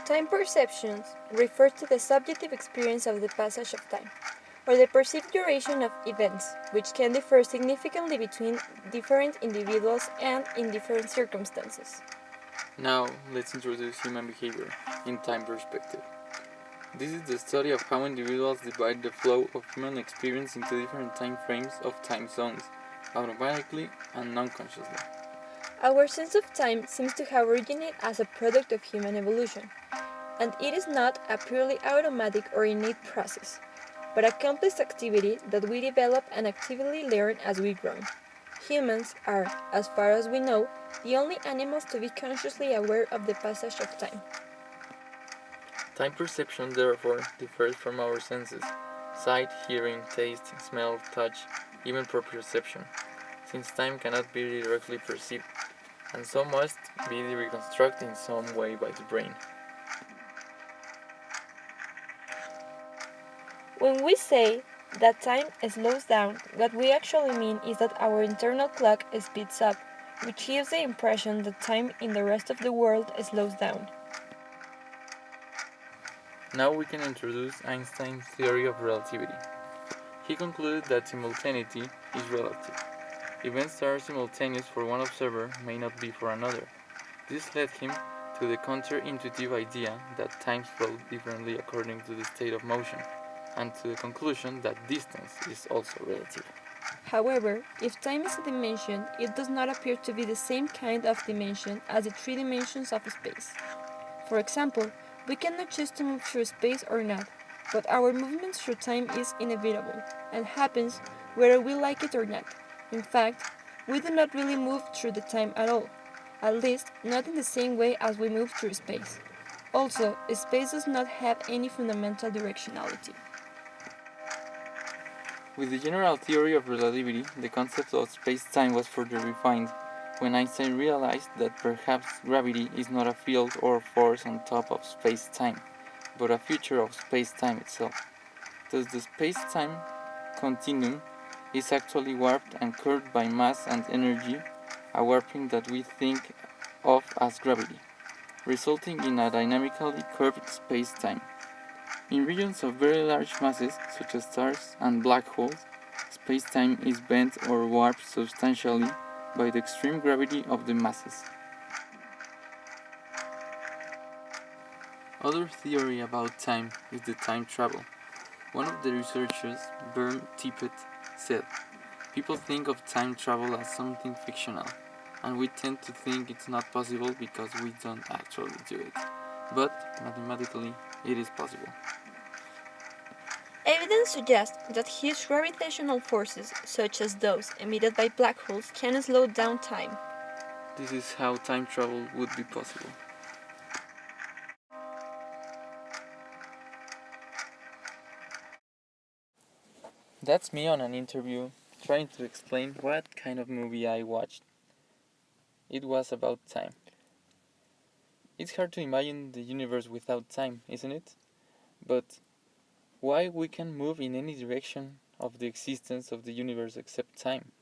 Time perceptions refer to the subjective experience of the passage of time, or the perceived duration of events, which can differ significantly between different individuals and in different circumstances. Now, let's introduce human behavior in time perspective. This is the study of how individuals divide the flow of human experience into different time frames of time zones, automatically and non-consciously. Our sense of time seems to have originated as a product of human evolution, and it is not a purely automatic or innate process, but a complex activity that we develop and actively learn as we grow. Humans are, as far as we know, the only animals to be consciously aware of the passage of time. Time perception therefore differs from our senses: sight, hearing, taste, smell, touch, even proprioception, since time cannot be directly perceived, and so must be reconstructed in some way by the brain. When we say that time slows down, what we actually mean is that our internal clock speeds up, which gives the impression that time in the rest of the world slows down. Now we can introduce Einstein's theory of relativity. He concluded that simultaneity is relative. Events that are simultaneous for one observer may not be for another. This led him to the counterintuitive idea that time flows differently according to the state of motion, and to the conclusion that distance is also relative. However, if time is a dimension, it does not appear to be the same kind of dimension as the three dimensions of space. For example, we cannot choose to move through space or not, but our movement through time is inevitable and happens whether we like it or not. In fact, we do not really move through the time at all, at least not in the same way as we move through space. Also, space does not have any fundamental directionality. With the general theory of relativity, the concept of space-time was further refined when Einstein realized that perhaps gravity is not a field or force on top of space-time, but a feature of space-time itself. Thus, the space-time continuum is actually warped and curved by mass and energy, a warping that we think of as gravity, resulting in a dynamically curved space-time. In regions of very large masses, such as stars and black holes, space-time is bent or warped substantially by the extreme gravity of the masses. Other theory about time is the time travel. One of the researchers, Bernd Tippett, said, "People think of time travel as something fictional, and we tend to think it's not possible because we don't actually do it. But mathematically, it is possible." Evidence suggests that huge gravitational forces, such as those emitted by black holes, can slow down time. This is how time travel would be possible. That's me on an interview trying to explain what kind of movie I watched. It was about time. It's hard to imagine the universe without time, isn't it? But why we can move in any direction of the existence of the universe except time?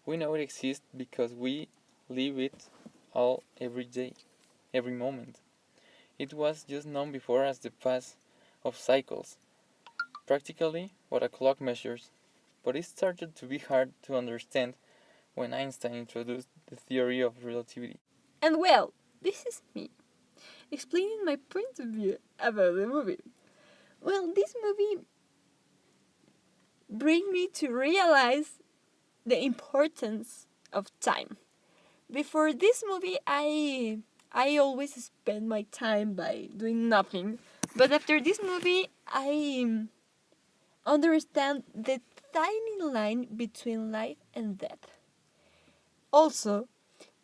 We know it exists because we live it all every day, every moment. It was just known before as the path of cycles, practically what a clock measures, but it started to be hard to understand when Einstein introduced the theory of relativity. And well, this is me, explaining my point of view about the movie. Well, this movie bring me to realize the importance of time. Before this movie, I always spend my time by doing nothing, but after this movie, I understand the tiny line between life and death. Also,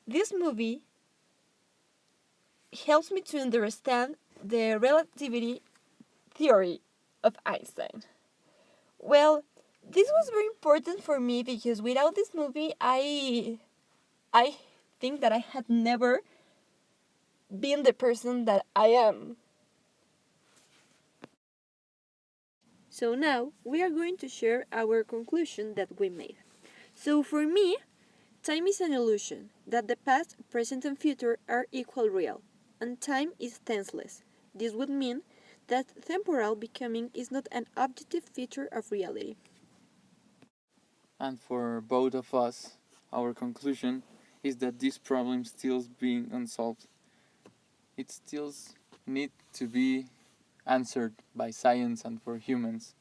this movie helps me to understand the relativity theory of Einstein. Well, this was very important for me because without this movie, I think that I had never been the person that I am. So now we are going to share our conclusion that we made. So for me, time is an illusion that the past, present, and future are equal real, and time is tenseless This would mean that temporal becoming is not an objective feature of reality. And for both of us, our conclusion is that this problem still being unsolved. It still needs to be answered by science and for humans.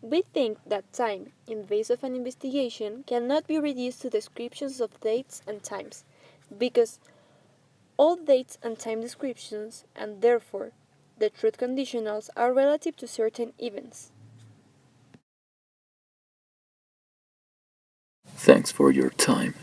We think that time, in the face of an investigation, cannot be reduced to descriptions of dates and times, because all dates and time descriptions, and therefore the truth conditionals, are relative to certain events. Thanks for your time.